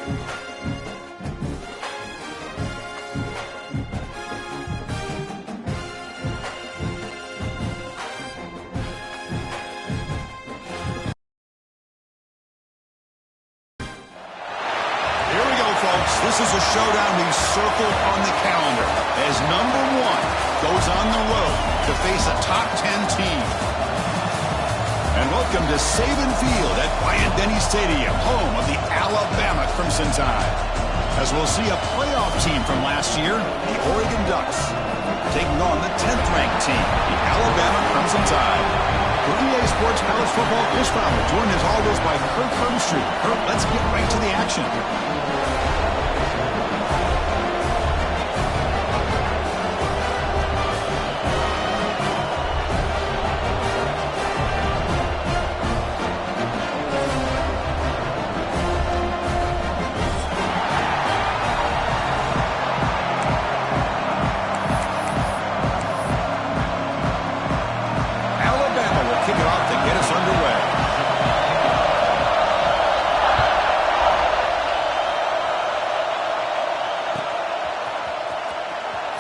This is a showdown we've circled on the calendar as number 1 goes on the road to face a top 10 team. And welcome to Saban Field at Bryant-Denny Stadium, home of the Alabama Crimson Tide. As we'll see a playoff team from last year, the Oregon Ducks, taking on the 10th-ranked team, the Alabama Crimson Tide. For EA Sports College Football, Chris Fowler, joined as always by Kurt Hermstreet. Kurt, let's get right to the action.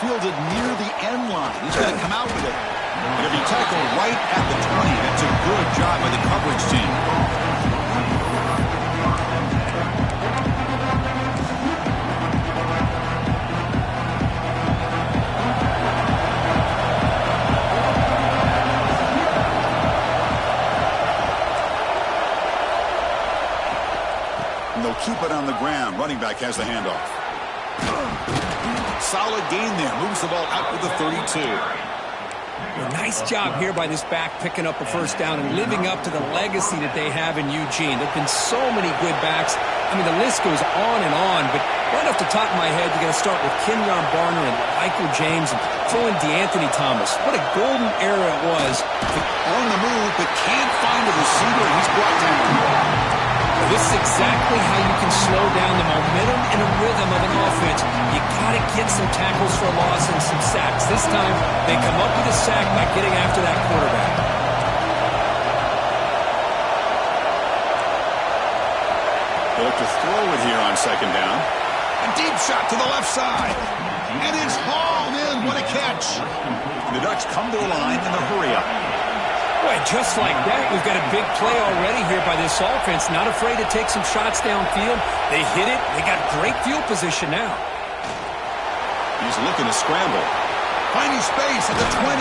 Fielded near the end line. He's going to come out with it. It'll be tackled right at the 20. That's a good job by the coverage team. And they'll keep it on the ground. Running back has the handoff. Solid gain there. Moves the ball out to the 32. Well, nice job here by this back picking up a first down and living up to the legacy that they have in Eugene. There have been so many good backs. I mean, the list goes on and on, but right off the top of my head, you got to start with Kenyon Barner and Michael James and throw in DeAnthony Thomas. What a golden era it was. On the move, but can't find the receiver. He's brought down. This is exactly how you can slow down the momentum and a rhythm of an offense. You got to get some tackles for a loss and some sacks. This time, they come up with a sack by getting after that quarterback. They look to throw it here on second down. A deep shot to the left side. And it's hauled in. What a catch. The Ducks come to the line in a hurry-up. Boy, just like that, we've got a big play already here by this offense. Not afraid to take some shots downfield. They hit it. They got great field position now. He's looking to scramble. Finding space at the 20.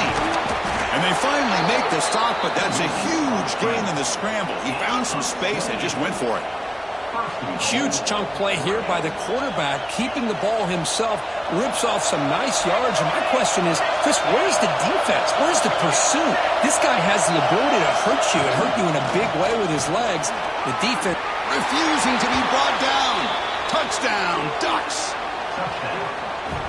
And they finally make the stop, but that's a huge gain in the scramble. He found some space and just went for it. Huge chunk play here by the quarterback, keeping the ball himself, rips off some nice yards. And my question is, Chris, where's the defense? Where's the pursuit? This guy has the ability to hurt you and hurt you in a big way with his legs. The defense refusing to be brought down. Touchdown, Ducks.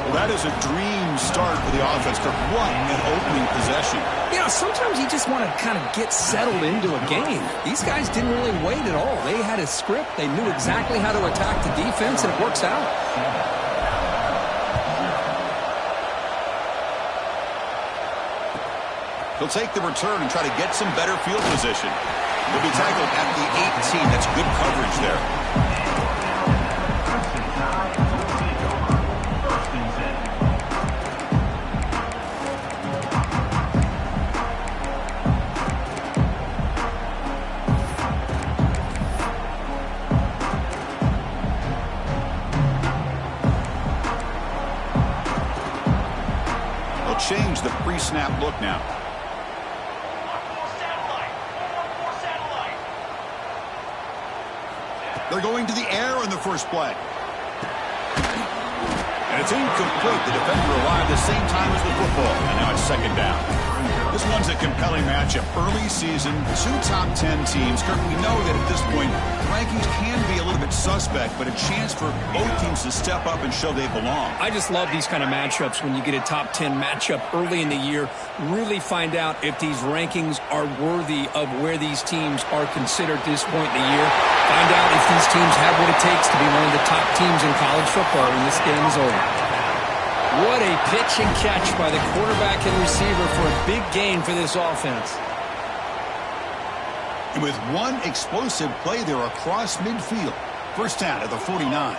Well, that is a dream start for the offense. What an opening possession. You know, sometimes you just want to kind of get settled into a game. These guys didn't really wait at all. They had a script. They knew exactly how to attack the defense, and it works out. He'll take the return and try to get some better field position. He'll be tackled at the 18. That's good coverage there. Change the pre-snap look now. They're going to the air in the first play. And it's incomplete. The defender arrived the same time as the football. And now it's second down. This one's a compelling matchup. Early season, 2 top 10 teams. Kirk, we know that at this point, rankings can be a little bit suspect, but a chance for both teams to step up and show they belong. I just love these kind of matchups when you get a top 10 matchup early in the year. Really find out if these rankings are worthy of where these teams are considered at this point in the year. Find out if these teams have what it takes to be one of the top teams in college football when this game is over. What a pitch and catch by the quarterback and receiver for a big gain for this offense. And with one explosive play there across midfield, First down at the 49.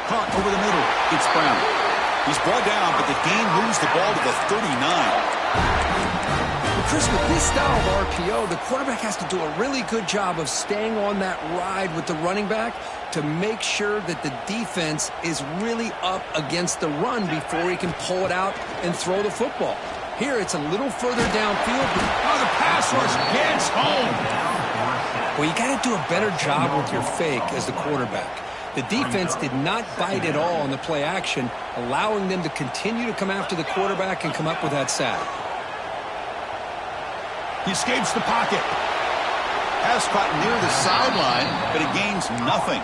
Caught over the middle. It's Brown. He's brought down, but the gain moves the ball to the 39. Chris, with this style of RPO, the quarterback has to do a really good job of staying on that ride with the running back to make sure that the defense is really up against the run before he can pull it out and throw the football. Here, it's a little further downfield. Oh, the pass rush gets home. Well, you got to do a better job with your fake as the quarterback. The defense did not bite at all on the play action, allowing them to continue to come after the quarterback and come up with that sack. He escapes the pocket. Pass caught near the sideline, but it gains nothing.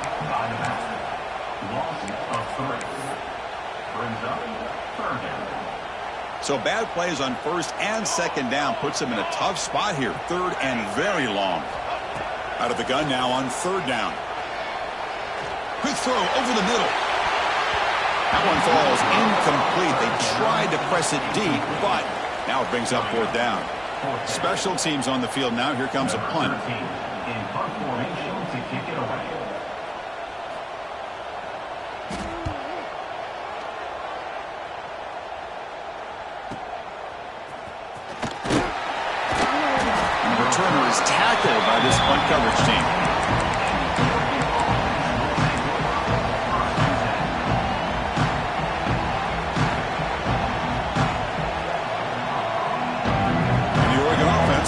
So bad plays on first and second down puts him in a tough spot here. Third and very long. Out of the gun now on third down. Quick throw over the middle. That one falls incomplete. They tried to press it deep, but now it brings up fourth down. Special teams on the field now. Here comes a punt. In punt formation to kick it away. The returner is tackled by this punt coverage team.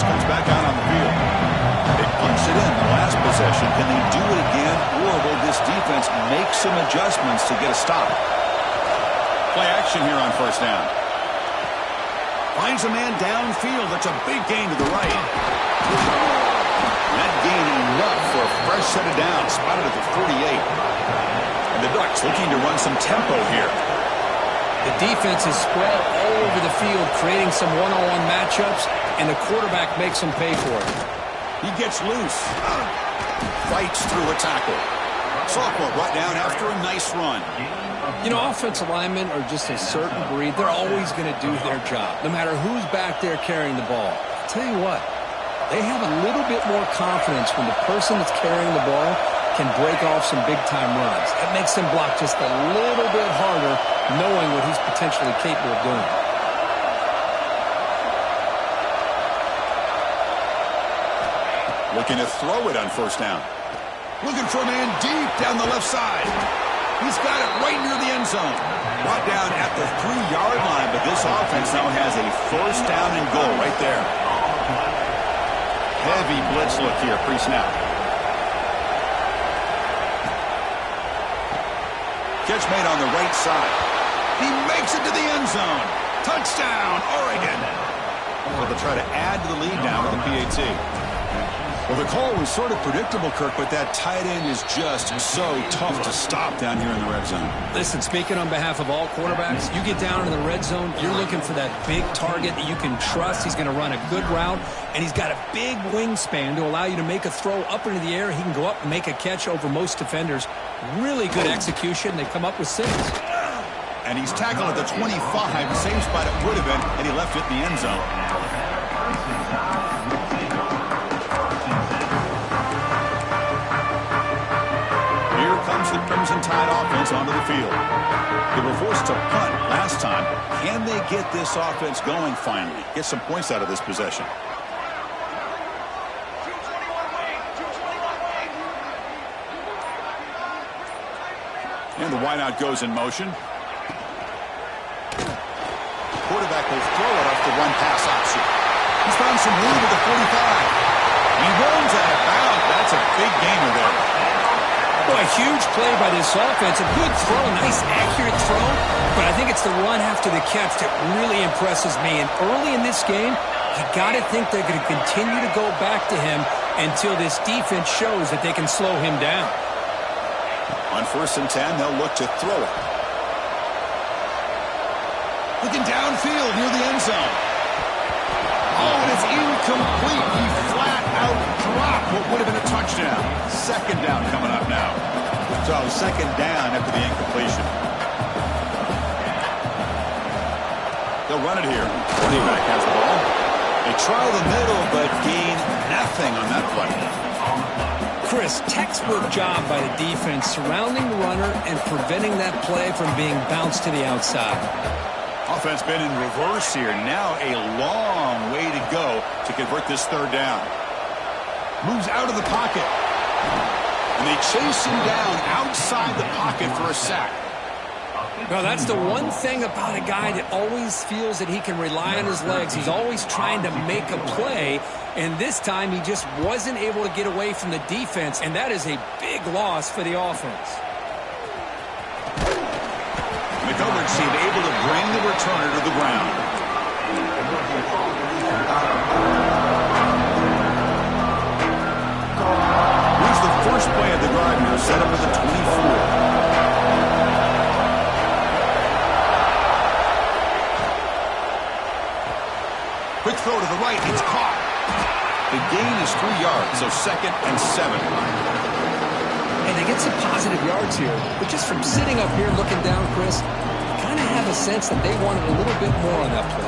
Comes back out on the field. They punched it in the last possession. Can they do it again, or will this defense make some adjustments to get a stop? Play action here on first down. Finds a man downfield. That's a big gain to the right. That gain enough for a fresh set of downs. Spotted at the 48. And the Ducks looking to run some tempo here. The defense is spread all over the field, creating some one-on-one matchups, and the quarterback makes them pay for it. He gets loose. Fights through a tackle. Sophomore brought down after a nice run. You know, offensive linemen are just a certain breed. They're always going to do their job, no matter who's back there carrying the ball. I'll tell you what, they have a little bit more confidence when the person that's carrying the ball can break off some big-time runs. It makes them block just a little bit harder, knowing what he's potentially capable of doing. Looking to throw it on first down. Looking for a man deep down the left side. He's got it right near the end zone. Brought down at the 3-yard line, but this offense now has a first down and goal right there. Heavy blitz look here, pre-snap. Catch made on the right side. He makes it to the end zone. Touchdown, Oregon. So they'll try to add to the lead now with the PAT. Well, the call was sort of predictable, Kirk, but that tight end is just so tough to stop down here in the red zone. Listen, speaking on behalf of all quarterbacks, you get down in the red zone, you're looking for that big target that you can trust. He's going to run a good route, and he's got a big wingspan to allow you to make a throw up into the air. He can go up and make a catch over most defenders. Really good execution. They come up with 6. And he's tackled at the 25, the same spot it would have been, and he left it in the end zone. The Crimson Tide offense onto the field. They were forced to punt last time. Can they get this offense going finally? Get some points out of this possession. And the wideout goes in motion. Quarterback will throw it off the one-pass option. He's found some room at the 45. He runs out of bounds. That's a big gainer there. Boy, a huge play by this offense. A good throw, nice accurate throw. But I think it's the run after the catch that really impresses me. And early in this game, you got to think they're going to continue to go back to him until this defense shows that they can slow him down. On 1st and 10, they'll look to throw it. Looking downfield near the end zone. Oh, and it's incomplete. He flat out dropped what would have been a touchdown. Second down coming up now. So second down after the incompletion. They'll run it here. Running back has the ball. They try the middle, but gain nothing on that play. Chris, textbook job by the defense surrounding the runner and preventing that play from being bounced to the outside. Offense been in reverse here. Now a long way to go to convert this third down. Moves out of the pocket. And they chase him down outside the pocket for a sack. Well, that's the one thing about a guy that always feels that he can rely on his legs. He's always trying to make a play, and this time he just wasn't able to get away from the defense, and that is a big loss for the offense. The coverage team able to bring the returner to the ground. Here's the first play of the drive here, set up at the 24. Quick throw to the right. It's caught. The gain is 3 yards, so 2nd and 7. And they get some positive yards here, but just from sitting up here looking down, Chris, you kind of have a sense that they wanted a little bit more on that play.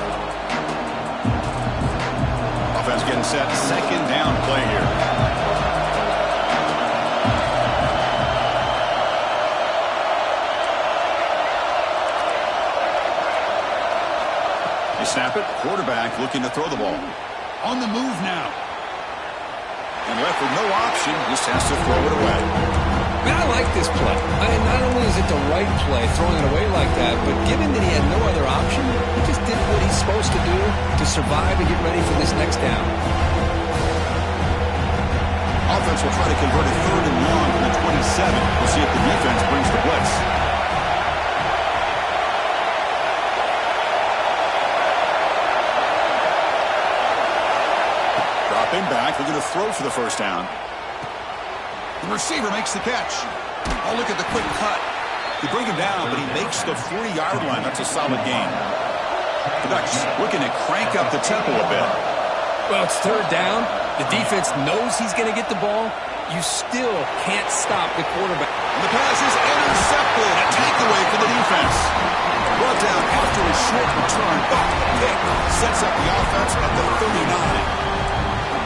Offense getting set. 2nd down play here. They snap it. Quarterback looking to throw the ball. On the move now. And left with no option. Just has to throw it away. Man, I like this play. Not only is it the right play, throwing it away like that, but given that he had no other option, he just did what he's supposed to do to survive and get ready for this next down. Offense will try to convert a 3rd and long from the 27. We'll see if the defense brings the blitz. Dropping back, they're going to throw for the first down. The receiver makes the catch. Oh, look at the quick cut. They bring him down, but he makes the 40-yard line. That's a solid gain. The Ducks looking to crank up the tempo a bit. Well, it's 3rd down. The defense knows he's going to get the ball. You still can't stop the quarterback. And the pass is intercepted. A takeaway for the defense. Brought down after a short return, but the pick sets up the offense at the 39.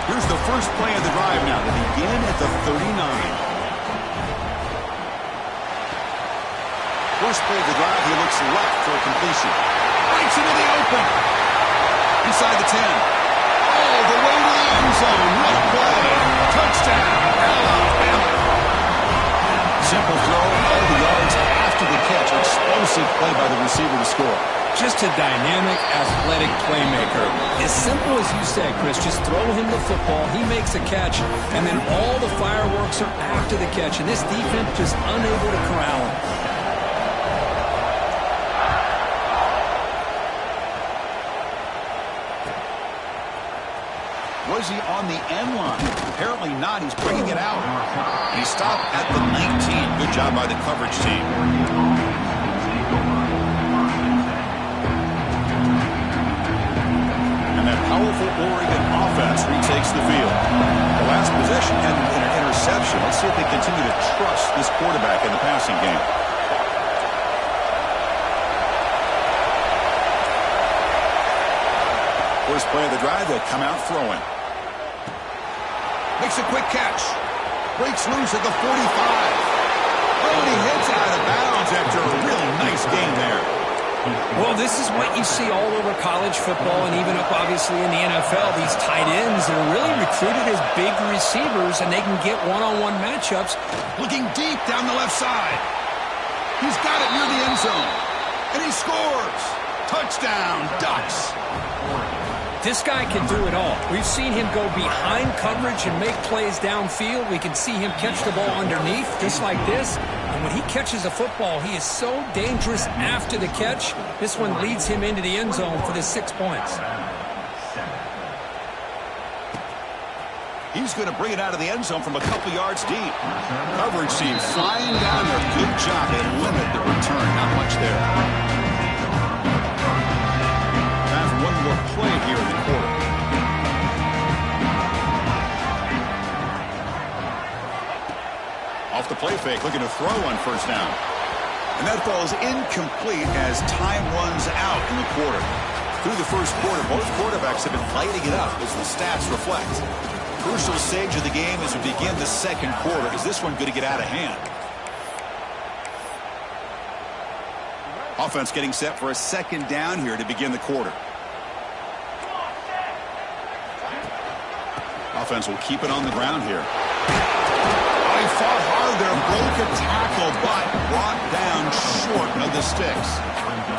Here's the first play of the drive now. They begin at the 39. First play of the drive, he looks left for a completion. Breaks into the open. Inside the 10. All the way to the end zone. What play. Touchdown. Alabama. Simple throw. All the yards after the catch. Explosive play by the receiver to score. Just a dynamic, athletic playmaker. As simple as you said, Chris, just throw him the football, he makes a catch, and then all the fireworks are after the catch, and this defense just unable to corral him. Was he on the end line? Apparently not. He's bringing it out. He stopped at the 19. Good job by the coverage team. Powerful Oregon offense retakes the field. The last possession had an interception. Let's see if they continue to trust this quarterback in the passing game. First play of the drive, they'll come out throwing. Makes a quick catch. Breaks loose at the 45. Oh, and he hits out of bounds after a really nice game there. Well, this is what you see all over college football and even up, obviously, in the NFL. These tight ends that are really recruited as big receivers, and they can get one-on-one matchups. Looking deep down the left side. He's got it near the end zone. And he scores. Touchdown, Ducks. This guy can do it all. We've seen him go behind coverage and make plays downfield. We can see him catch the ball underneath, just like this. And when he catches a football, he is so dangerous after the catch. This one leads him into the end zone for the 6 points. He's going to bring it out of the end zone from a couple yards deep. Coverage team flying down there. Good job. They limit the return. Not much there. Time for one more play here in the quarter. Off the play fake, looking to throw on first down. And that falls incomplete as time runs out in the quarter. Through the first quarter, both quarterbacks have been lighting it up as the stats reflect. Crucial stage of the game as we begin the second quarter. Is this one going to get out of hand? Offense getting set for a second down here to begin the quarter. Offense will keep it on the ground here. Oh, he fought hard there, broke a tackle, but brought down short of the sticks.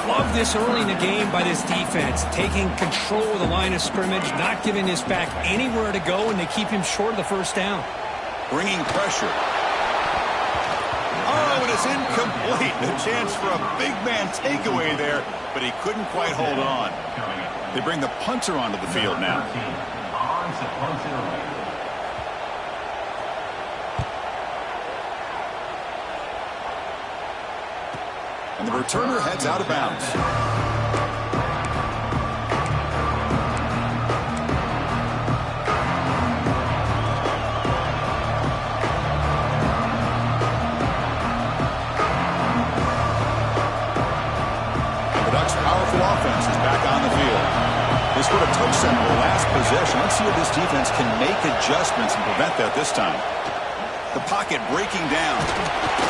Love this early in the game by this defense, taking control of the line of scrimmage, not giving this back anywhere to go, and they keep him short of the first down. Bringing pressure. Oh, and it's incomplete. A chance for a big man takeaway there, but he couldn't quite hold on. They bring the punter onto the field now. And the returner heads out of bounds. Powerful offense is back on the field. They scored a touchdown in the last possession. Let's see if this defense can make adjustments and prevent that this time. The pocket breaking down.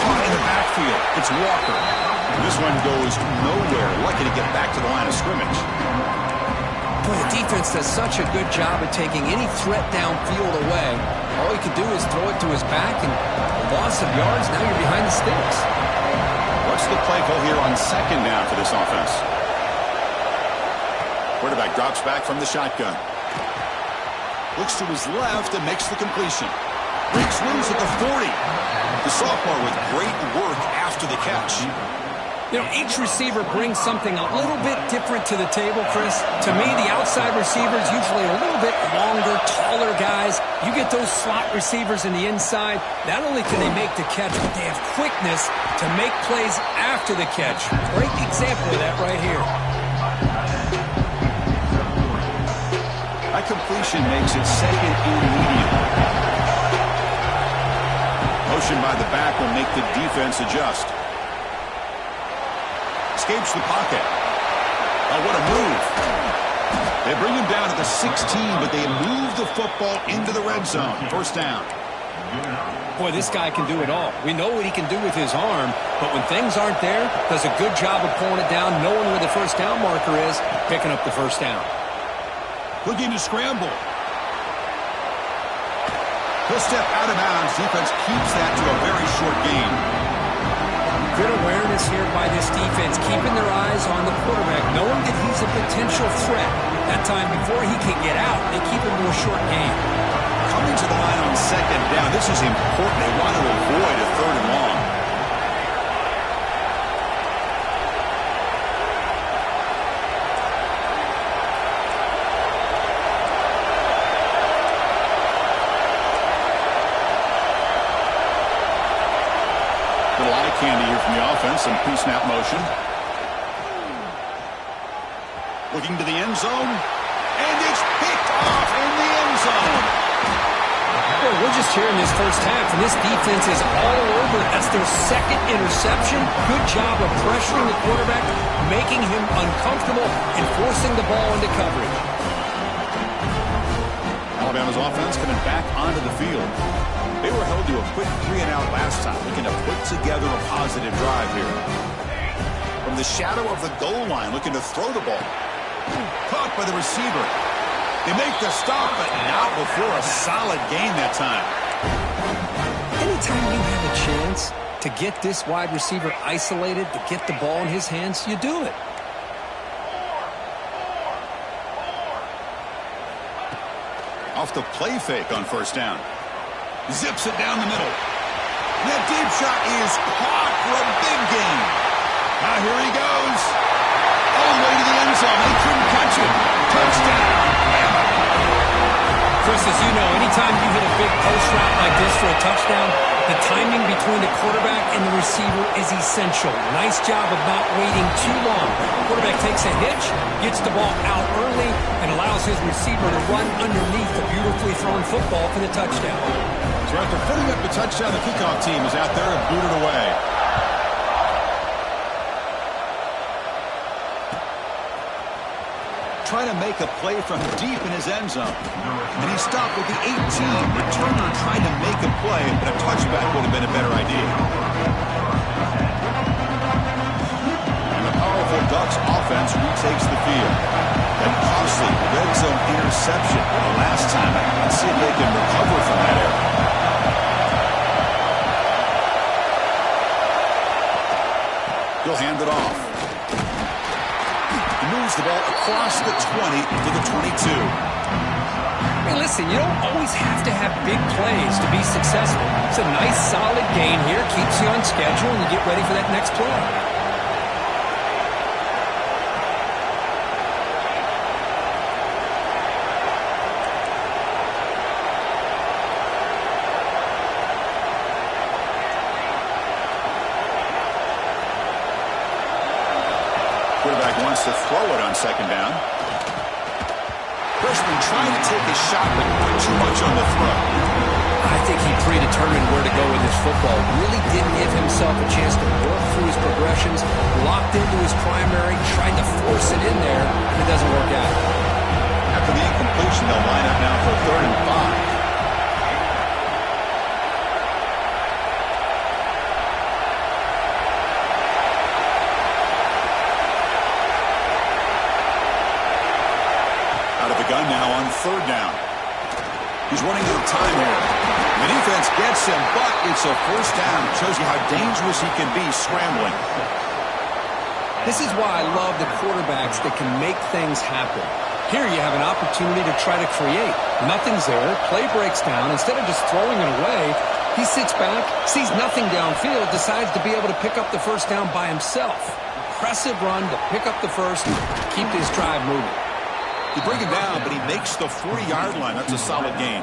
Caught in the backfield. It's Walker. This one goes nowhere. Lucky to get back to the line of scrimmage. Boy, the defense does such a good job of taking any threat downfield away. All he can do is throw it to his back, and a loss of yards, now you're behind the sticks. What's the play call here on second down for this offense? Quarterback drops back from the shotgun. Looks to his left and makes the completion. Breaks loose at the 40. The sophomore with great work after the catch. You know, each receiver brings something a little bit different to the table, Chris. To me, the outside receivers usually a little bit longer, taller guys. You get those slot receivers in the inside, not only can they make the catch, but they have quickness to make plays after the catch. Great example of that right here. That completion makes it second and medium. Motion by the back will make the defense adjust. Escapes the pocket. Oh, what a move. They bring him down to the 16, but they move the football into the red zone. First down. Boy, this guy can do it all. We know what he can do with his arm, but when things aren't there, does a good job of pulling it down, knowing where the first down marker is, picking up the first down. Looking to scramble. He'll step out of bounds. Defense keeps that to a very short gain. Good awareness here by this defense, keeping their eyes on the quarterback, knowing that he's a potential threat. That time before he can get out, they keep him to a short gain. Coming to the line on second down, this is important. They want to avoid a third and long. Little eye candy here from the offense, some pre-snap motion. Looking to the end zone, and it's picked off in the end zone. Well, we're just here in this first half, and this defense is all over. That's their second interception. Good job of pressuring the quarterback, making him uncomfortable, and forcing the ball into coverage. Alabama's offense coming back onto the field. They were held to a quick 3-and-out last time, looking to put together a positive drive here. From the shadow of the goal line, looking to throw the ball. Caught by the receiver. They make the stop, but not before a solid gain that time. Anytime you have a chance to get this wide receiver isolated, to get the ball in his hands, you do it. Off the play fake on first down. Zips it down the middle. That deep shot is caught for a big gain. Now here he goes. All the way to the end zone. They couldn't catch it. Touchdown. Chris, as you know, anytime you hit a big post route like this for a touchdown, the timing between the quarterback and the receiver is essential. Nice job of not waiting too long. The quarterback takes a hitch, gets the ball out early, and allows his receiver to run underneath the beautifully thrown football for the touchdown. So after putting up the touchdown, the kickoff team is out there and booted away. trying to make a play from deep in his end zone. And he stopped with the 18. Returner tried to make a play, but a touchback would have been a better idea. And the powerful Ducks offense retakes the field. That costly red zone interception the last time. Let's see if they can recover from that error. He'll hand it off. He moves the ball across the 20 to the 22. Hey, listen, you don't always have to have big plays to be successful. It's a nice, solid gain here. Keeps you on schedule, and you get ready for that next play. Quarterback wants to throw it on second down. Freshman trying to take a shot, but not too much on the throw. I think he predetermined where to go with his football. Really didn't give himself a chance to work through his progressions. Locked into his primary, tried to force it in there, and it doesn't work out. After the incompletion, they'll line up now for 3rd and 5. Gun now on 3rd down. He's running out of time here. The defense gets him, but it's a 1st down. Shows you how dangerous he can be scrambling. This is why I love the quarterbacks that can make things happen. Here you have an opportunity to try to create. Nothing's there. Play breaks down. Instead of just throwing it away, he sits back, sees nothing downfield, decides to be able to pick up the 1st down by himself. Impressive run to pick up the 1st, keep this drive moving. You bring him down, but he makes the 40-yard line. That's a solid gain.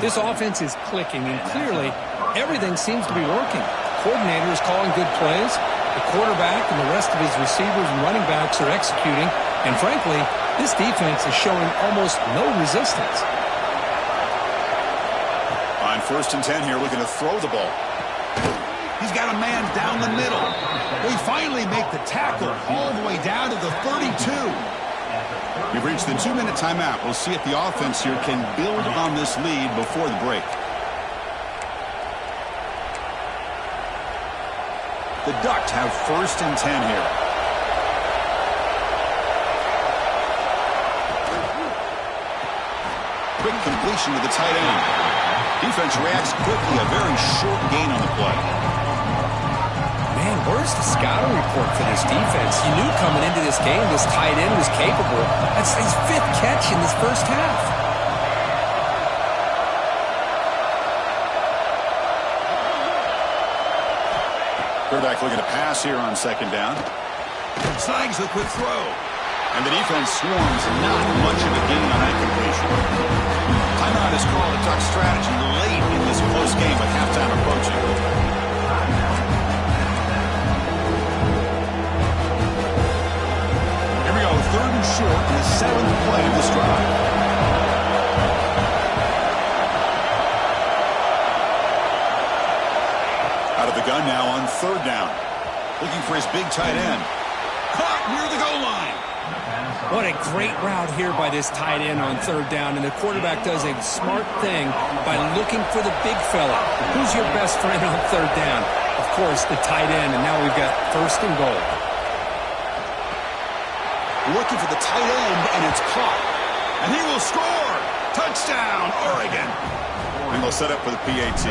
This offense is clicking, and clearly everything seems to be working. The coordinator is calling good plays. The quarterback and the rest of his receivers and running backs are executing. And frankly, this defense is showing almost no resistance. On 1st and 10 here, looking to throw the ball. He's got a man down the middle. They finally make the tackle all the way down to the 32. We've reached the 2-minute timeout. We'll see if the offense here can build on this lead before the break. The Ducks have 1st and 10 here. Quick completion to the tight end. Defense reacts quickly. A very short gain on the play. Man, where's the scouting report for this defense? You knew coming into this game this tight end was capable. That's his 5th catch in this 1st half. Quarterback looking to pass here on 2nd down. Snags the quick throw. And the defense swarms. Not much of a gain on that completion. Timeout is called a Duck strategy late in this close game with halftime approaching. Here we go, 3rd and short in the 7th play of this drive. Out of the gun now on 3rd down. Looking for his big tight end. Caught near the goal line. What a great route here by this tight end on 3rd down, and the quarterback does a smart thing by looking for the big fella. Who's your best friend on 3rd down? Of course, the tight end, and now we've got 1st and goal. Looking for the tight end, and it's caught. And he will score! Touchdown, Oregon! And they'll set up for the PAT.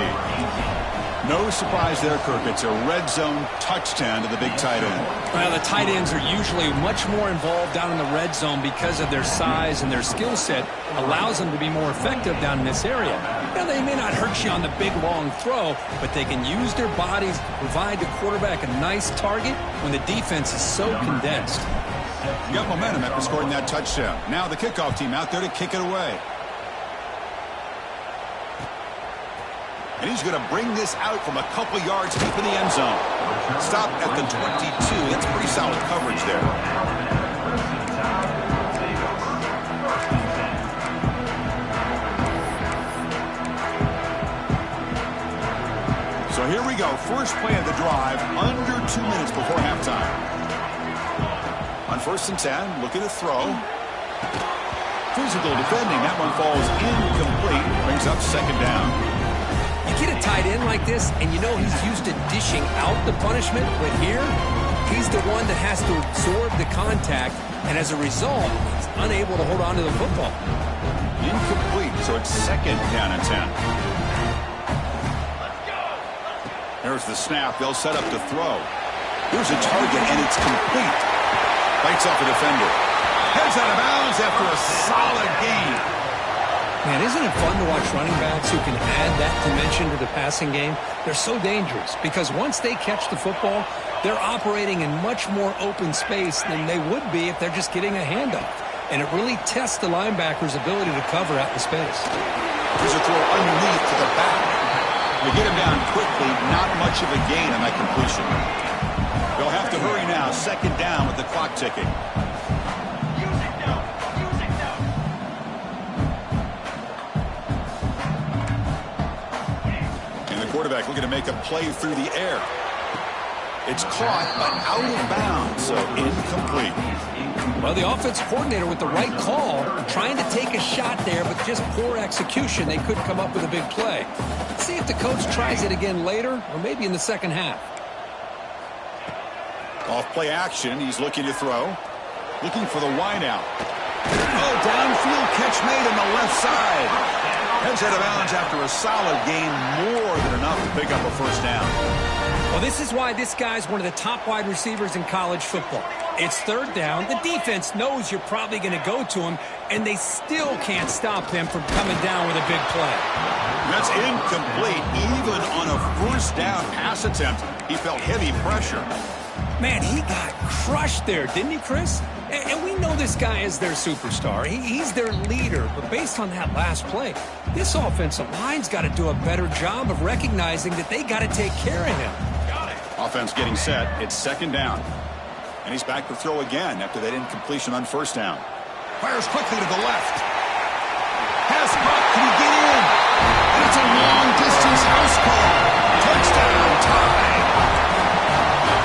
No surprise there, Kirk. It's a red zone touchdown to the big tight end. Well, the tight ends are usually much more involved down in the red zone because of their size, and their skill set allows them to be more effective down in this area. Now, they may not hurt you on the big, long throw, but they can use their bodies to provide the quarterback a nice target when the defense is so condensed. You got momentum after scoring that touchdown. Now the kickoff team out there to kick it away. And he's going to bring this out from a couple yards deep in the end zone. Stop at the 22. That's pretty solid coverage there. So here we go. First play of the drive, under 2 minutes before halftime. On 1st and 10, looking to throw. Physical defending. That one falls incomplete. Brings up 2nd down. You get a tight end like this, and you know he's used to dishing out the punishment, but here, he's the one that has to absorb the contact, and as a result, he's unable to hold on to the football. Incomplete, so it's 2nd down and 10. There's the snap. They'll set up to throw. Here's a target, and it's complete. Bites off a defender. Heads out of bounds after a solid gain. Man, isn't it fun to watch running backs who can add that dimension to the passing game? They're so dangerous because once they catch the football, they're operating in much more open space than they would be if they're just getting a handoff. And it really tests the linebacker's ability to cover out the space. Here's a throw underneath to the back. They get him down quickly, not much of a gain on that completion. They'll have to hurry now, 2nd down with the clock ticking. Quarterback looking to make a play through the air. It's caught, but out of bounds, so incomplete. Well, the offense coordinator with the right call, trying to take a shot there, but just poor execution. They couldn't come up with a big play. Let's see if the coach tries it again later, or maybe in the 2nd half. Off play action, he's looking to throw. Looking for the wideout. Oh, downfield catch made on the left side. Heads out of bounds after a solid gain, more than enough to pick up a 1st down. Well, this is why this guy's one of the top wide receivers in college football. It's 3rd down. The defense knows you're probably going to go to him, and they still can't stop him from coming down with a big play. That's incomplete. Even on a 1st down pass attempt, he felt heavy pressure. Man, he got crushed there, didn't he, Chris? And we know this guy is their superstar. He's their leader. But based on that last play, this offensive line's got to do a better job of recognizing that they got to take care of him. Offense getting set. It's 2nd down. And he's back to throw again after that incompletion on 1st down. Fires quickly to the left. Pass buck. Can he get in? And it's a long-distance house call. Touchdown tie.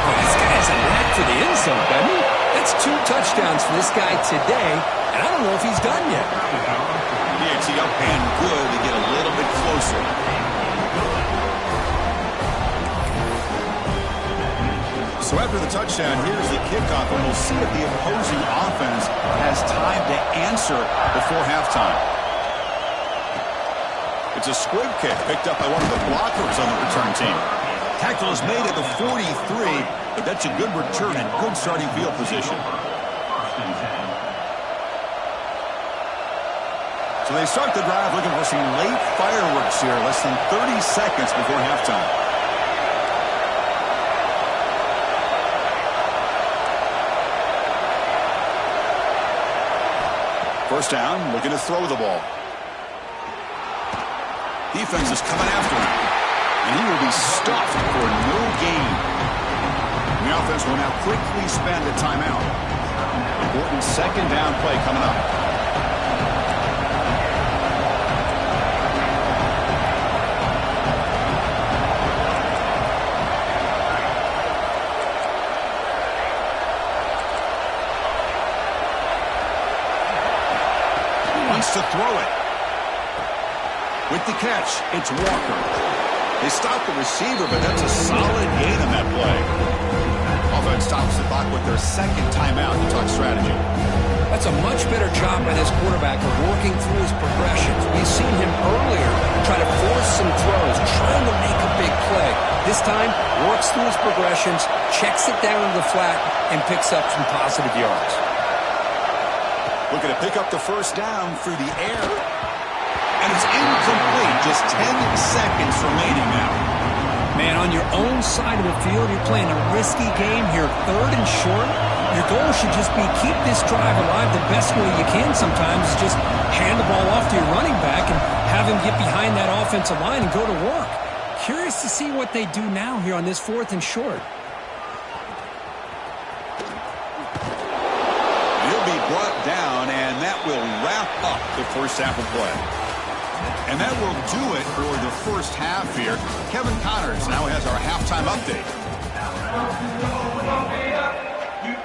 Well, this guy has a knack for the end zone, doesn't he? That's 2 touchdowns for this guy today, and I don't know if he's done yet. DXE up and good to get a little bit closer. So after the touchdown, here's the kickoff, and we'll see if the opposing offense has time to answer before halftime. It's a squib kick picked up by one of the blockers on the return team. Tackle is made at the 43, but that's a good return and good starting field position. So they start the drive looking for some late fireworks here, less than 30 seconds before halftime. First down, looking to throw the ball. Defense is coming after him. And he will be stuffed for no gain. The offense will now quickly spend a timeout. Important 2nd down play coming up. He wants to throw it. With the catch, it's Walker. They stop the receiver, but that's a solid gain on that play. Offense stops the clock with their 2nd timeout to talk strategy. That's a much better job by this quarterback of working through his progressions. We've seen him earlier try to force some throws, trying to make a big play. This time, works through his progressions, checks it down to the flat, and picks up some positive yards. Looking to pick up the 1st down through the air. And it's incomplete. Just 10 seconds remaining now. Man, on your own side of the field, you're playing a risky game here. 3rd and short. Your goal should just be keep this drive alive the best way you can sometimes. Is just hand the ball off to your running back and have him get behind that offensive line and go to work. Curious to see what they do now here on this 4th and short. He'll be brought down, and that will wrap up the 1st half of play. And that will do it for the 1st half here. Kevin Connors now has our halftime update.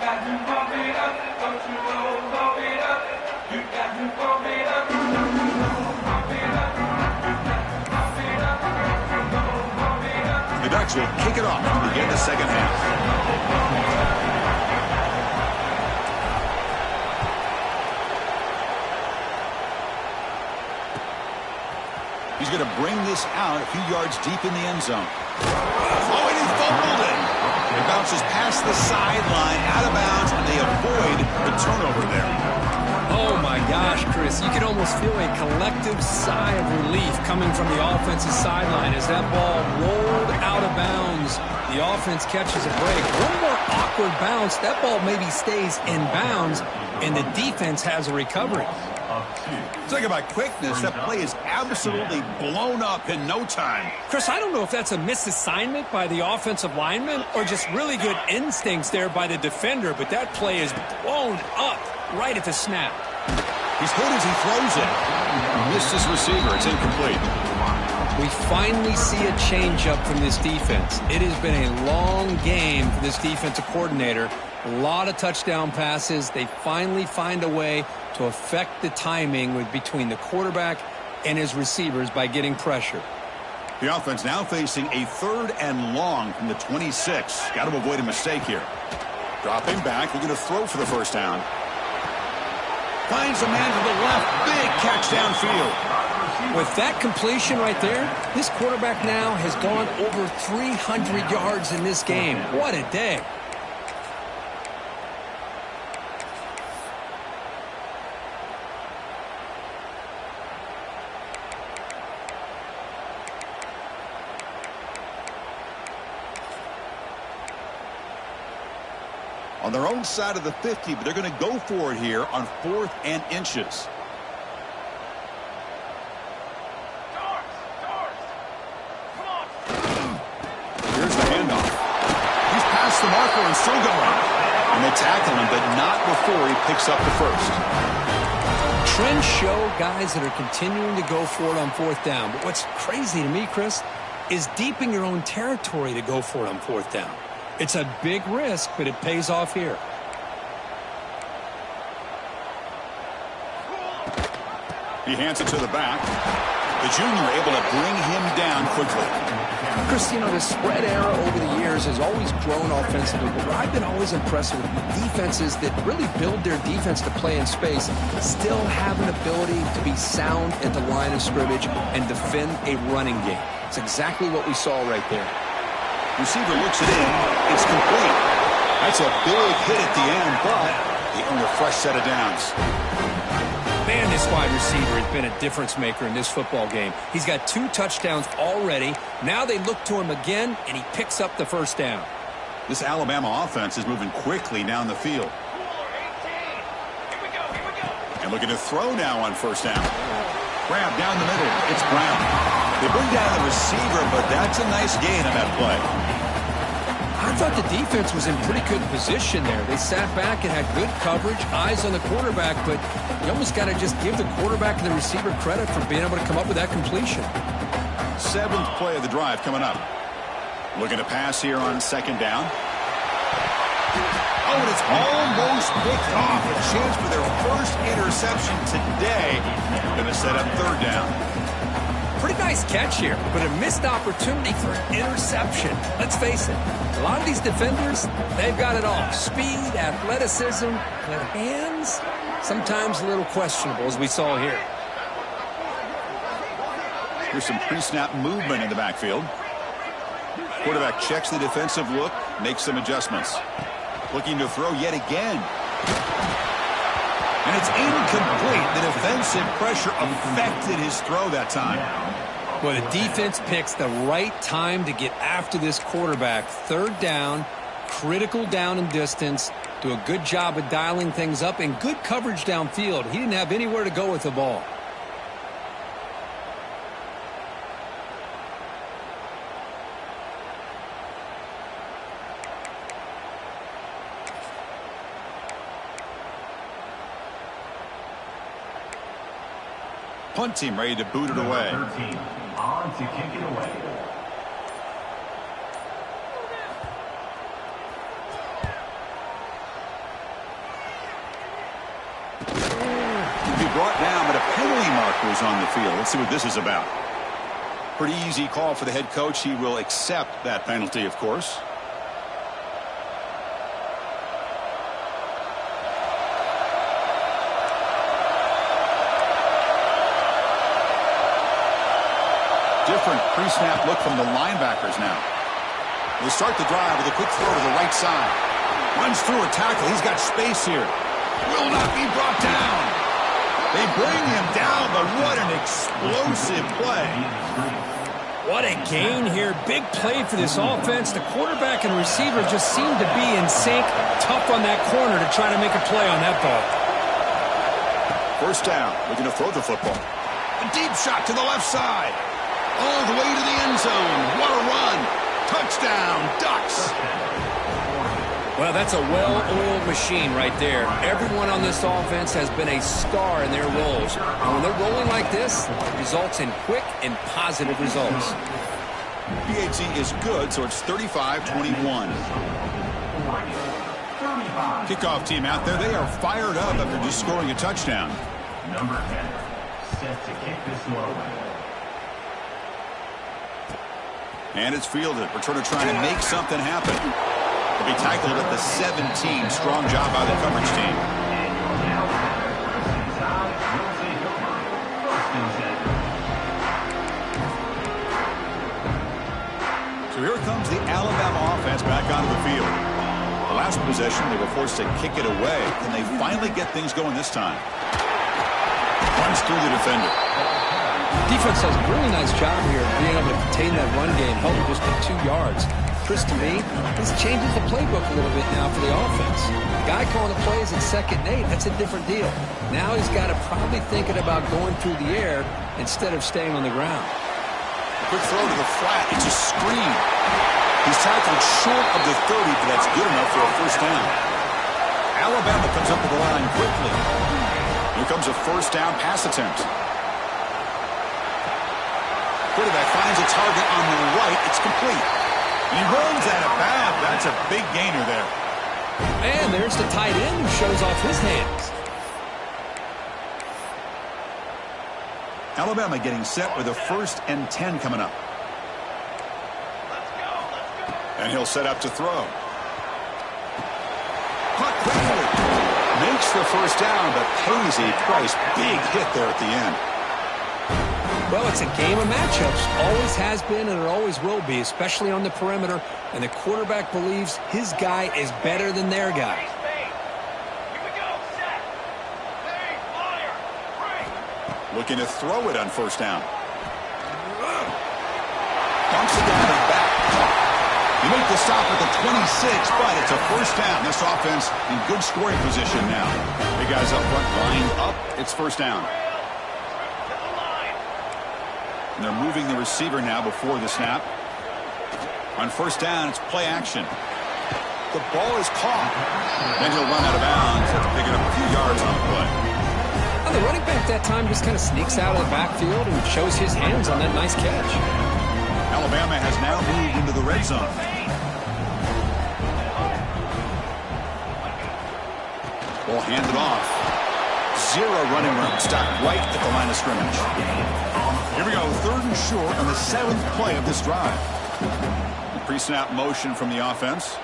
The Ducks will kick it off to begin the second half. He's going to bring this out a few yards deep in the end zone. Oh, and he fumbled it. It bounces past the sideline, out of bounds, and they avoid the turnover there. Oh, my gosh, Chris. You can almost feel a collective sigh of relief coming from the offensive sideline as that ball rolled out of bounds. The offense catches a break. One more awkward bounce. That ball maybe stays in bounds, and the defense has a recovery. Talk about quickness. That play is absolutely blown up in no time. Chris, I don't know if that's a misassignment by the offensive lineman or just really good instincts there by the defender, but that play is blown up right at the snap. He's hit as he throws it. Missed his receiver. It's incomplete. We finally see a change-up from this defense. It has been a long game for this defensive coordinator. A lot of touchdown passes. They finally find a way to affect the timing between the quarterback and his receivers by getting pressure. The offense now facing a 3rd and long from the 26. Got to avoid a mistake here. Dropping back. They're going to throw for the first down. Finds a man to the left. Big catch downfield. With that completion right there, this quarterback now has gone over 300 yards in this game. What a day. On their own side of the 50, but they're going to go for it here on 4th and inches. Here's the handoff. He's past the marker and still going. And they tackle him, but not before he picks up the first. Trends show guys that are continuing to go for it on 4th down. But what's crazy to me, Chris, is deep in your own territory to go for it on 4th down. It's a big risk, but it pays off here. He hands it to the back. The junior able to bring him down quickly. Chris, you know, the spread era over the years has always grown offensively, but what I've been always impressed with defenses that really build their defense to play in space still have an ability to be sound at the line of scrimmage and defend a running game. It's exactly what we saw right there. Receiver looks it in. It's complete. That's a big hit at the end, but they earn a fresh set of downs. Man, this wide receiver has been a difference maker in this football game. He's got 2 touchdowns already. Now they look to him again, and he picks up the first down. This Alabama offense is moving quickly down the field. And looking to throw now on first down. Grab down the middle. It's Brown. They bring down the receiver, but that's a nice gain on that play. I thought the defense was in pretty good position there. They sat back and had good coverage, eyes on the quarterback, but you almost got to just give the quarterback and the receiver credit for being able to come up with that completion. 7th play of the drive coming up. Looking to pass here on 2nd down. Oh, and it's almost picked off. A chance for their first interception today. Going to set up 3rd down. Pretty nice catch here, but a missed opportunity for an interception. Let's face it, a lot of these defenders, they've got it all. Speed, athleticism, but hands, sometimes a little questionable, as we saw here. Here's some pre-snap movement in the backfield. Quarterback checks the defensive look, makes some adjustments. Looking to throw yet again. And it's incomplete. The defensive pressure affected his throw that time. Well, the defense picks the right time to get after this quarterback. 3rd down, critical down and distance. Do a good job of dialing things up and good coverage downfield. He didn't have anywhere to go with the ball. Punt team ready to boot it away. 13 on to kick it away. many markers on the field. Let's see what this is about. Pretty easy call for the head coach. He will accept that penalty, of course. Different pre-snap look from the linebackers now. They start the drive with a quick throw to the right side. Runs through a tackle. He's got space here. Will not be brought down. They bring him down, but what an explosive play. What a gain here. Big play for this offense. The quarterback and receiver just seemed to be in sync. Tough on that corner to try to make a play on that ball. First down. Looking to throw the football. A deep shot to the left side. All the way to the end zone. What a run. Touchdown, Ducks. Well, that's a well-oiled machine right there. Everyone on this offense has been a star in their roles. And when they're rolling like this, it results in quick and positive results. PAT is good, so it's 35-21. Kickoff team out there. They are fired up after just scoring a touchdown. Number 10, set to kick this one away. And it's fielded. Returner trying to make something happen. They'll be tackled at the 17. Strong job by the coverage team. So here comes the Alabama offense back onto the field. The last possession, they were forced to kick it away. Can they finally get things going this time? Runs through the defender. Defense does a really nice job here of being able to contain that run game, held just to 2 yards. Chris, to me, this changes the playbook a little bit now for the offense. The guy calling the plays at 2nd and 8, that's a different deal. Now he's got to probably thinking about going through the air instead of staying on the ground. Quick throw to the flat. It's a screen. He's tackled short of the 30, but that's good enough for a first down. Alabama comes up to the line quickly. Here comes a first down pass attempt. Quarterback finds a target on the right. It's complete. He runs out of bounds. That's a big gainer there. And there's the tight end who shows off his hands. Alabama getting set with a 1st and 10 coming up. And he'll set up to throw. Caught quickly. Makes the first down, but pays a price. Big hit there at the end. Well, it's a game of matchups. Always has been and it always will be, especially on the perimeter. And the quarterback believes his guy is better than their guy. Looking to throw it on first down. Bunks it down and back. You make the stop at the 26, but it's a first down. This offense in good scoring position now. Big guys up front, line up. It's first down. And they're moving the receiver now before the snap. On first down, it's play action. The ball is caught. Then he'll run out of bounds after picking up a few yards on the play. Well, the running back that time just kind of sneaks out of the backfield and shows his hands on that nice catch. Alabama has now moved into the red zone. Ball handed off. 0 running room. Stopped right at the line of scrimmage. Here we go, 3rd and short on the 7th play of this drive. The pre-snap motion from the offense.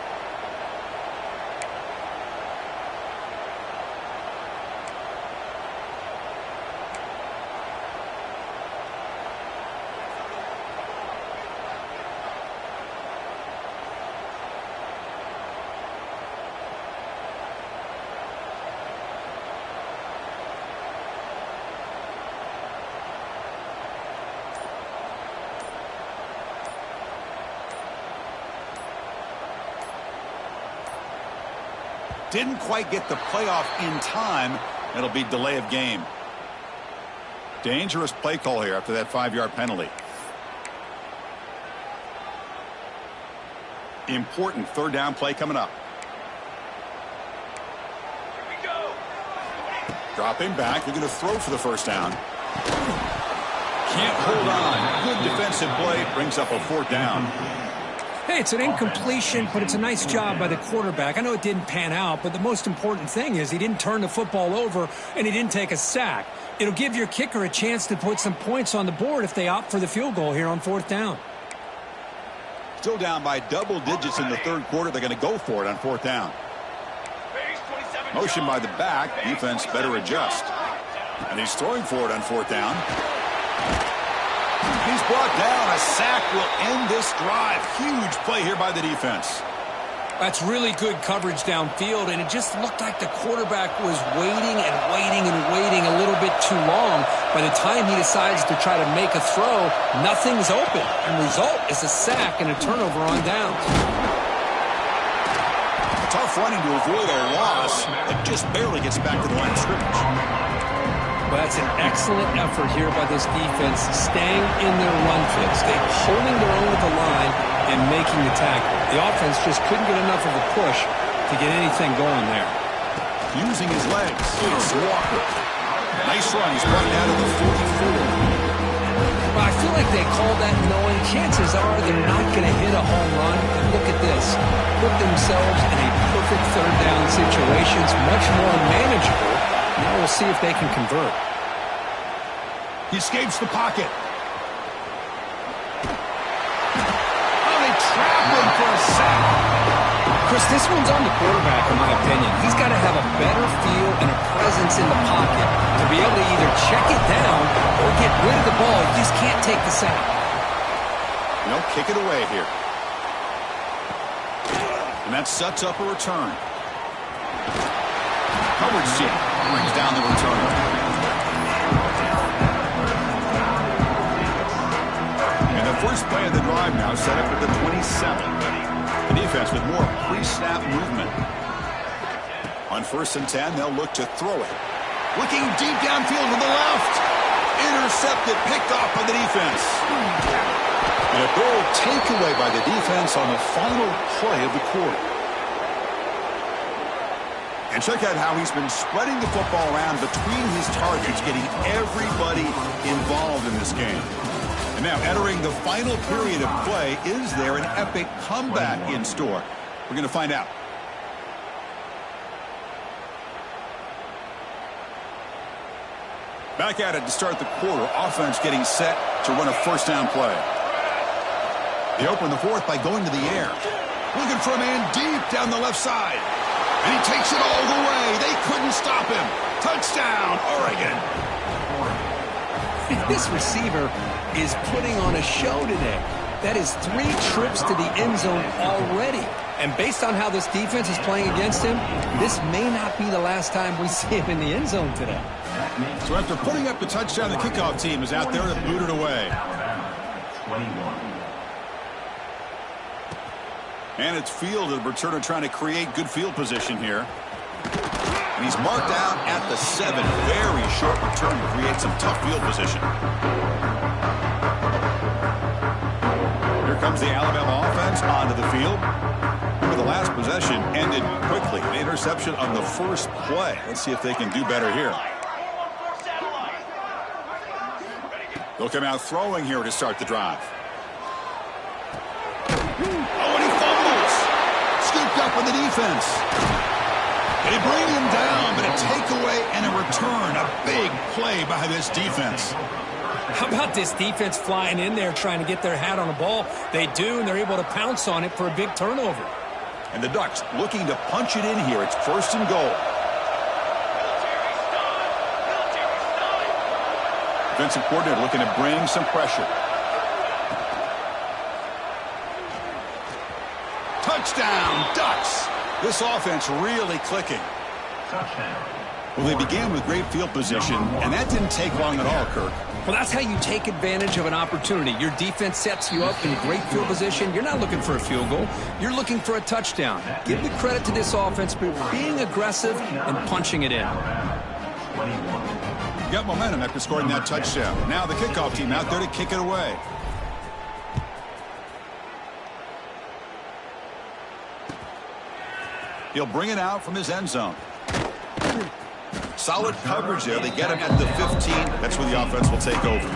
Didn't quite get the playoff in time. It'll be delay of game. Dangerous play call here after that 5-yard penalty. Important 3rd down play coming up. Here we go. Dropping back. They're going to throw for the first down. Can't hold on. Good defensive play. Brings up a 4th down. Hey, it's an incompletion, but it's a nice job by the quarterback. I know it didn't pan out, but the most important thing is he didn't turn the football over and he didn't take a sack. It'll give your kicker a chance to put some points on the board if they opt for the field goal here on 4th down. Still down by double digits in the third quarter. They're going to go for it on 4th down. Motion by the back. Defense better adjust. And he's throwing for it on 4th down. He's brought down. A sack will end this drive. Huge play here by the defense. That's really good coverage downfield, and it just looked like the quarterback was waiting and waiting and waiting a little bit too long. By the time he decides to try to make a throw, nothing's open. And the result is a sack and a turnover on downs. Tough running to avoid a loss. It just barely gets back to the line of scrimmage. Well, that's an excellent effort here by this defense, staying in their run fit, staying holding their own at the line and making the tackle. The offense just couldn't get enough of a push to get anything going there. Using his legs, it's Walker. Nice run. He's brought down to the 44. Well, I feel like they called that knowing chances are they're not going to hit a home run. And look at this. Put themselves in a perfect third down situation. It's much more manageable. Now we'll see if they can convert. He escapes the pocket. Oh, they trap him for a sack. Chris, this one's on the quarterback, in my opinion. He's got to have a better feel and a presence in the pocket to be able to either check it down or get rid of the ball. He just can't take the sack. No, kick it away here. And that sets up a return. Coverage team brings down the returner. And the first play of the drive now set up at the 27. The defense with more pre-snap movement. On 1st and 10, they'll look to throw it. Looking deep downfield to the left. Intercepted, picked off by the defense. And a goal takeaway by the defense on the final play of the quarter. And check out how he's been spreading the football around between his targets, getting everybody involved in this game. And now entering the final period of play, is there an epic comeback in store? We're going to find out. Back at it to start the quarter. Offense getting set to run a 1st down play. They open the 4th by going to the air. Looking for a man deep down the left side. And he takes it all the way. They couldn't stop him. Touchdown, Oregon. This receiver is putting on a show today. That is 3 trips to the end zone already. And based on how this defense is playing against him, this may not be the last time we see him in the end zone today. So after putting up the touchdown, the kickoff team is out there to boot it away. 21. And it's fielded. Returner trying to create good field position here. And he's marked out at the 7. Very short return to create some tough field position. Here comes the Alabama offense onto the field. Remember, the last possession ended quickly. An interception on the first play. Let's see if they can do better here. They'll come out throwing here to start the drive. Oh, and he fumbles. Scooped up on the defense. They bring him down, but a takeaway and a return. A big play by this defense. How about this defense flying in there trying to get their hat on the ball? They do, and they're able to pounce on it for a big turnover. And the Ducks looking to punch it in here. It's 1st and goal. Defensive coordinator looking to bring some pressure. Touchdown, Ducks. This offense really clicking. Touchdown. Well, they began with great field position, and that didn't take long at all, Kirk. Well, that's how you take advantage of an opportunity. Your defense sets you up in great field position. You're not looking for a field goal. You're looking for a touchdown. Give the credit to this offense for being aggressive and punching it in. 21. Got momentum after scoring that touchdown. Now the kickoff team out there to kick it away. He'll bring it out from his end zone. Solid coverage there. They get him at the 15. That's where the offense will take over.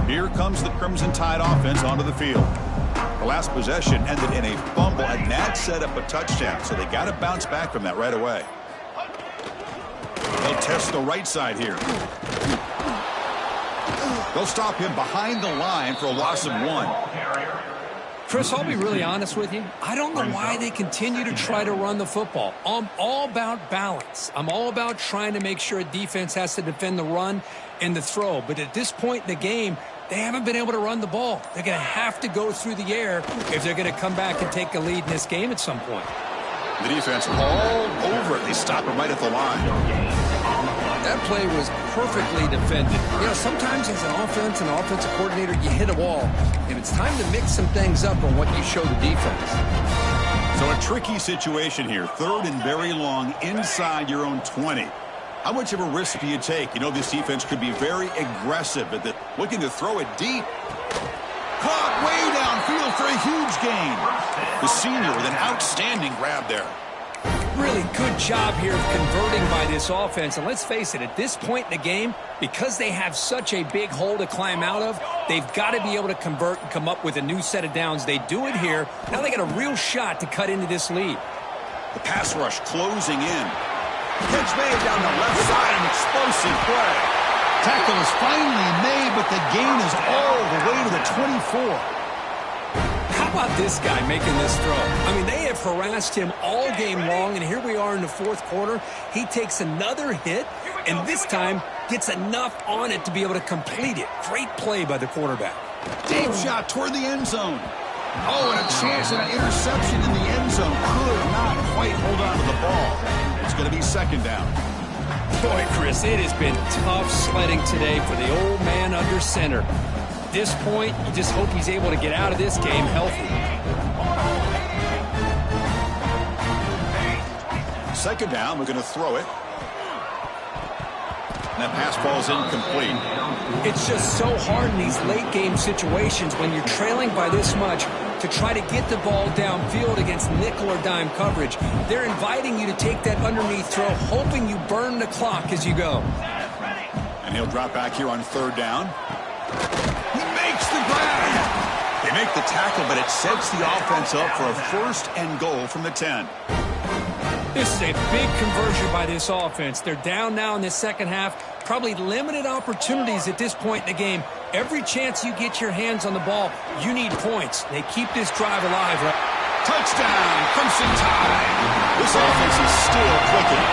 Here comes the Crimson Tide offense onto the field. The last possession ended in a fumble, and that set up a touchdown, so they got to bounce back from that right away. They'll test the right side here. They'll stop him behind the line for a loss of 1. Chris, I'll be really honest with you. I don't know why they continue to try to run the football. I'm all about balance. I'm all about trying to make sure a defense has to defend the run and the throw. But at this point in the game, they haven't been able to run the ball. They're going to have to go through the air if they're going to come back and take a lead in this game at some point. The defense all over it. They stop him right at the line. That play was perfectly defended. You know, sometimes as an offensive coordinator, you hit a wall. And it's time to mix some things up on what you show the defense. So a tricky situation here. 3rd and very long inside your own 20. How much of a risk do you take? You know, this defense could be very aggressive, but looking to throw it deep. Caught way downfield for a huge gain. The senior with an outstanding grab there. Really good job here of converting by this offense. And let's face it, at this point in the game, because they have such a big hole to climb out of, they've got to be able to convert and come up with a new set of downs. They do it here. Now they got a real shot to cut into this lead. The pass rush closing in. Catch made down the left side, an explosive play. Tackle is finally made, but the gain is all the way to the 24. How about this guy making this throw? I mean, they have harassed him all game long, and here we are in the 4th quarter. He takes another hit, and this time gets enough on it to be able to complete it. Great play by the quarterback. Deep shot toward the end zone. Oh, and a chance at an interception in the end zone. Could not quite hold on to the ball. It's going to be 2nd down. Boy, Chris, it has been tough sledding today for the old man under center. At this point, you just hope he's able to get out of this game healthy. 2nd down, we're going to throw it. And that pass falls incomplete. It's just so hard in these late game situations when you're trailing by this much to try to get the ball downfield against nickel or dime coverage. They're inviting you to take that underneath throw, hoping you burn the clock as you go. And he'll drop back here on 3rd down. He makes the grab. They make the tackle, but it sets the offense up for a 1st and goal from the 10. This is a big conversion by this offense. They're down now in the 2nd half. Probably limited opportunities at this point in the game. Every chance you get your hands on the ball, you need points. They keep this drive alive. Touchdown, Crimson Tide. This offense is still clicking.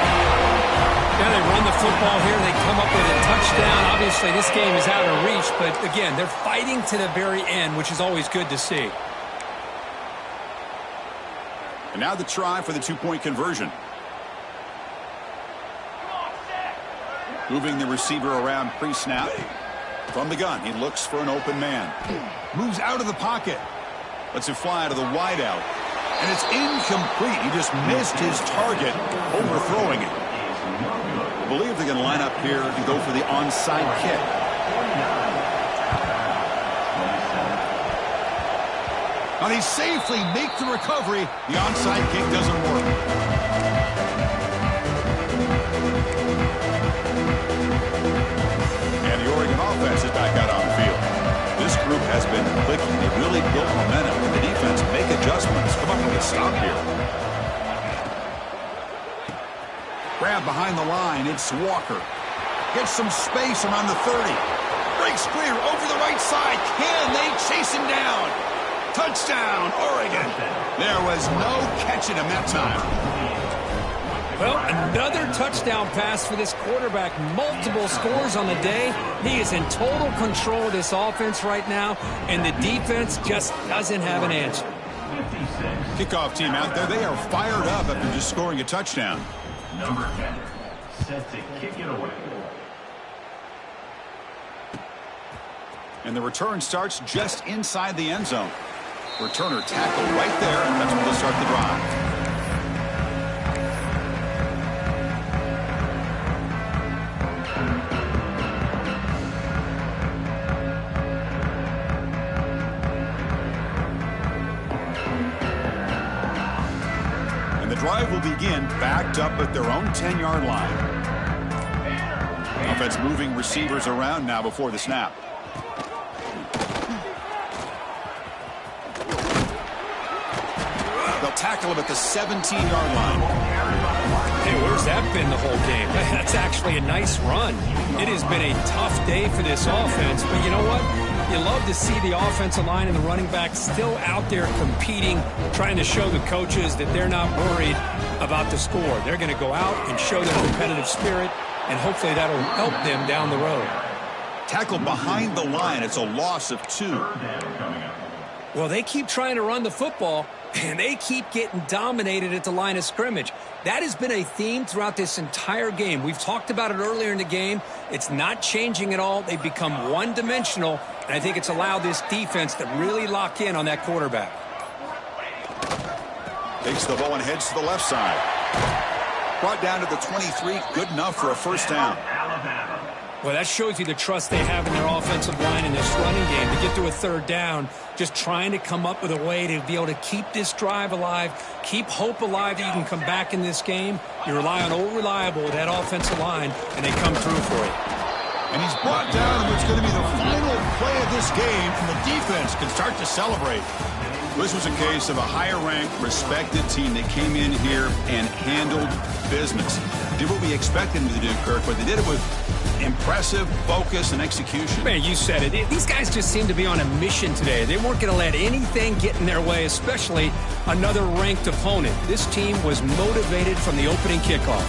Now they run the football here. They come up with a touchdown. Obviously, this game is out of reach, but again, they're fighting to the very end, which is always good to see. And now the try for the 2-point conversion. Moving the receiver around pre-snap. From the gun, he looks for an open man. Moves out of the pocket. Lets it fly to the wideout. And it's incomplete. He just missed his target, overthrowing it. I believe they're going to line up here and go for the onside kick. Now they safely make the recovery. The onside kick doesn't work. And the Oregon offense is back out on the field. This group has been clicking. They really built momentum. And the defense make adjustments. Come up with a stop here. Grab behind the line. It's Walker. Gets some space around the 30. Breaks clear over the right side. Can they chase him down? Touchdown, Oregon. There was no catching him that time. Well, another touchdown pass for this quarterback. Multiple scores on the day. He is in total control of this offense right now, and the defense just doesn't have an answer. Kickoff team out there, they are fired up after just scoring a touchdown. Number 10, set to kick it away. And the return starts just inside the end zone. Returner tackled right there, and that's where they'll start the drive. And the drive will begin backed up at their own 10-yard line. Offense moving receivers around now before the snap. tackle him at the 17-yard line. Hey, where's that been the whole game? That's actually a nice run. It has been a tough day for this offense, but you know what? You love to see the offensive line and the running back still out there competing, trying to show the coaches that they're not worried about the score. They're going to go out and show their competitive spirit, and hopefully that'll help them down the road. Tackle behind the line. It's a loss of 2. Well, they keep trying to run the football, and they keep getting dominated at the line of scrimmage. That has been a theme throughout this entire game. We've talked about it earlier in the game. It's not changing at all. They've become one-dimensional, and I think it's allowed this defense to really lock in on that quarterback. Takes the ball and heads to the left side. Brought down to the 23. Good enough for a first down. Well, that shows you the trust they have in their offensive line in this running game to get to a third down, just trying to come up with a way to be able to keep this drive alive, keep hope alive that you can come back in this game. You rely on Old Reliable with that offensive line, and they come through for you. And he's brought down to what's going to be the final play of this game, and the defense can start to celebrate. This was a case of a higher-ranked, respected team that came in here and handled business. Did what we expected them to do, Kirk, but they did it with impressive focus and execution. Man, you said it. These guys just seem to be on a mission today. They weren't going to let anything get in their way, especially another ranked opponent. This team was motivated from the opening kickoff.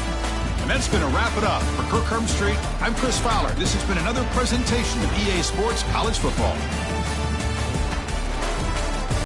And that's going to wrap it up. For Kirk Hermstreet, I'm Chris Fowler. This has been another presentation of EA Sports College Football.